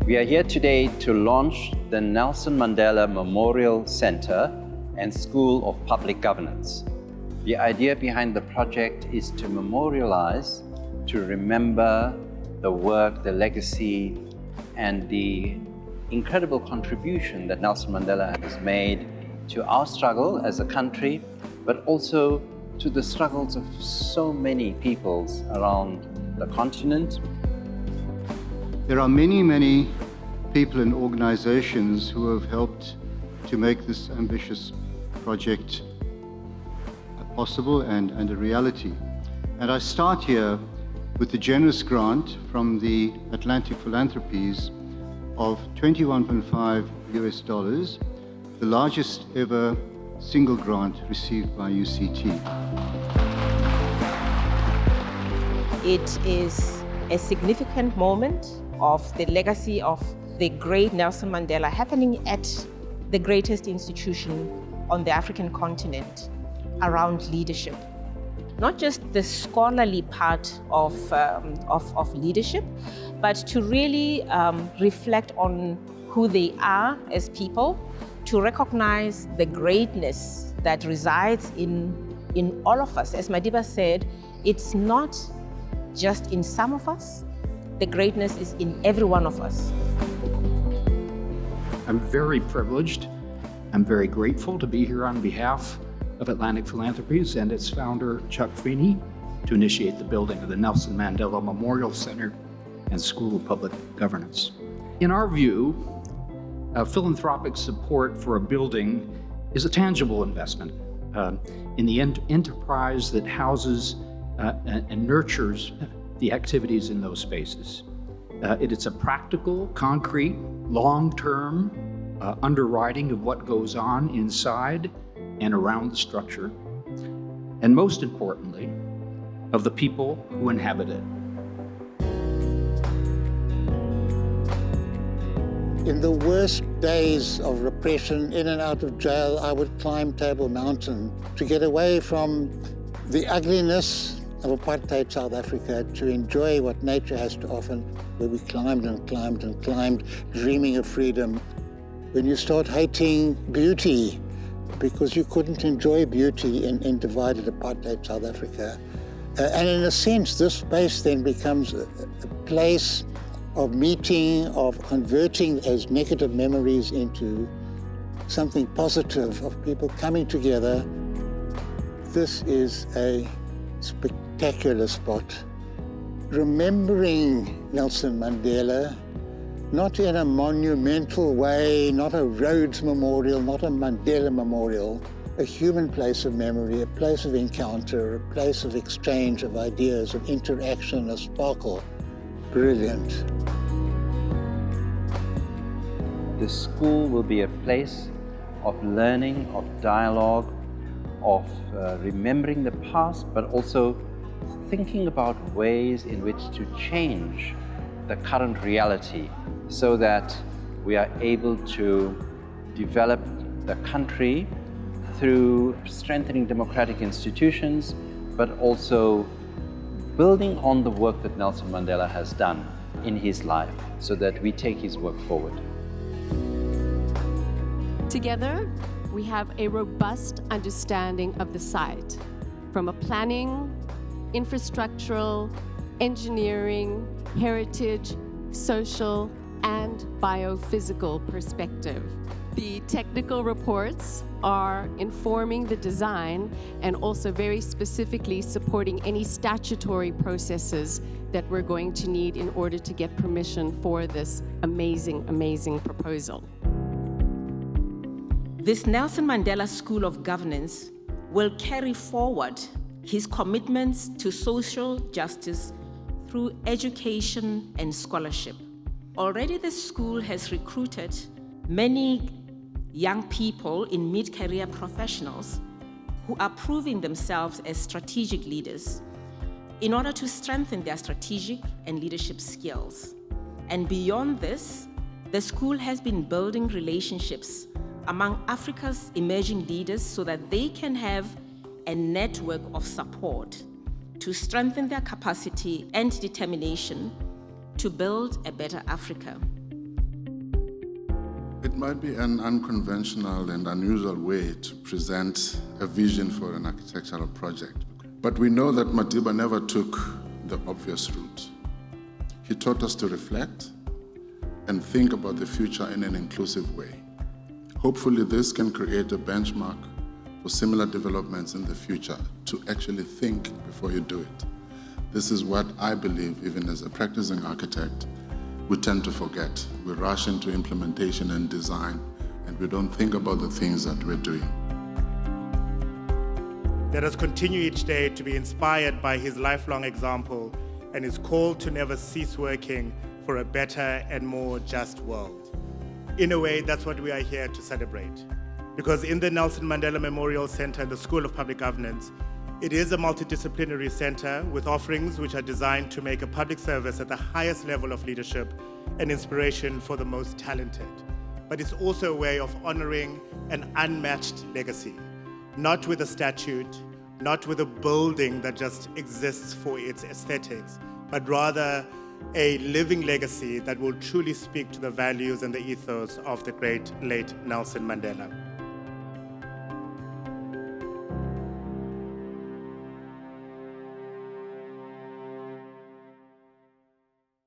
We are here today to launch the Nelson Mandela Memorial Centre and School of Public Governance. The idea behind the project is to memorialize, to remember the work, the legacy, and the incredible contribution that Nelson Mandela has made to our struggle as a country, but also to the struggles of so many peoples around the continent. There are many people and organizations who have helped to make this ambitious project possible and a reality. And I start here with the generous grant from the Atlantic Philanthropies of $21.5 US, the largest ever single grant received by UCT. It is a significant moment of the legacy of the great Nelson Mandela happening at the greatest institution on the African continent around leadership. Not just the scholarly part of leadership, but to really reflect on who they are as people, to recognize the greatness that resides in all of us. As Madiba said, it's not just in some of us, the greatness is in every one of us. I'm very privileged. I'm very grateful to be here on behalf of Atlantic Philanthropies and its founder, Chuck Feeney, to initiate the building of the Nelson Mandela Memorial Centre and School of Public Governance. In our view, philanthropic support for a building is a tangible investment in the enterprise that houses and nurtures the activities in those spaces. It's a practical, concrete, long-term underwriting of what goes on inside and around the structure, and most importantly, of the people who inhabit it. In the worst days of repression, in and out of jail, I would climb Table Mountain to get away from the ugliness of apartheid South Africa, to enjoy what nature has to offer, where we climbed and climbed and climbed, dreaming of freedom. When you start hating beauty, because you couldn't enjoy beauty in divided apartheid South Africa. And in a sense, this space then becomes a place of meeting, of converting those negative memories into something positive, of people coming together. This is a spectacular spot. Remembering Nelson Mandela, not in a monumental way, not a Rhodes Memorial, not a Mandela Memorial, a human place of memory, a place of encounter, a place of exchange of ideas, of interaction, a sparkle. Brilliant. The school will be a place of learning, of dialogue, of remembering the past, but also thinking about ways in which to change the current reality so that we are able to develop the country through strengthening democratic institutions, but also building on the work that Nelson Mandela has done in his life so that we take his work forward. Together, we have a robust understanding of the site, from a planning, infrastructural, engineering, heritage, social, and biophysical perspective. The technical reports are informing the design and also very specifically supporting any statutory processes that we're going to need in order to get permission for this amazing proposal. This Nelson Mandela School of Governance will carry forward his commitments to social justice through education and scholarship. Already the school has recruited many young people in mid-career professionals who are proving themselves as strategic leaders in order to strengthen their strategic and leadership skills. And beyond this, the school has been building relationships among Africa's emerging leaders so that they can have a network of support to strengthen their capacity and determination to build a better Africa. It might be an unconventional and unusual way to present a vision for an architectural project. But we know that Madiba never took the obvious route. He taught us to reflect and think about the future in an inclusive way. Hopefully this can create a benchmark for similar developments in the future, to actually think before you do it. This is what I believe, even as a practicing architect, we tend to forget. We rush into implementation and design, and we don't think about the things that we're doing. Let us continue each day to be inspired by his lifelong example and his call to never cease working for a better and more just world. In a way, that's what we are here to celebrate. Because in the Nelson Mandela Memorial Centre and the School of Public Governance, it is a multidisciplinary centre with offerings which are designed to make a public service at the highest level of leadership and inspiration for the most talented. But it's also a way of honouring an unmatched legacy, not with a statute, not with a building that just exists for its aesthetics, but rather a living legacy that will truly speak to the values and the ethos of the great late Nelson Mandela.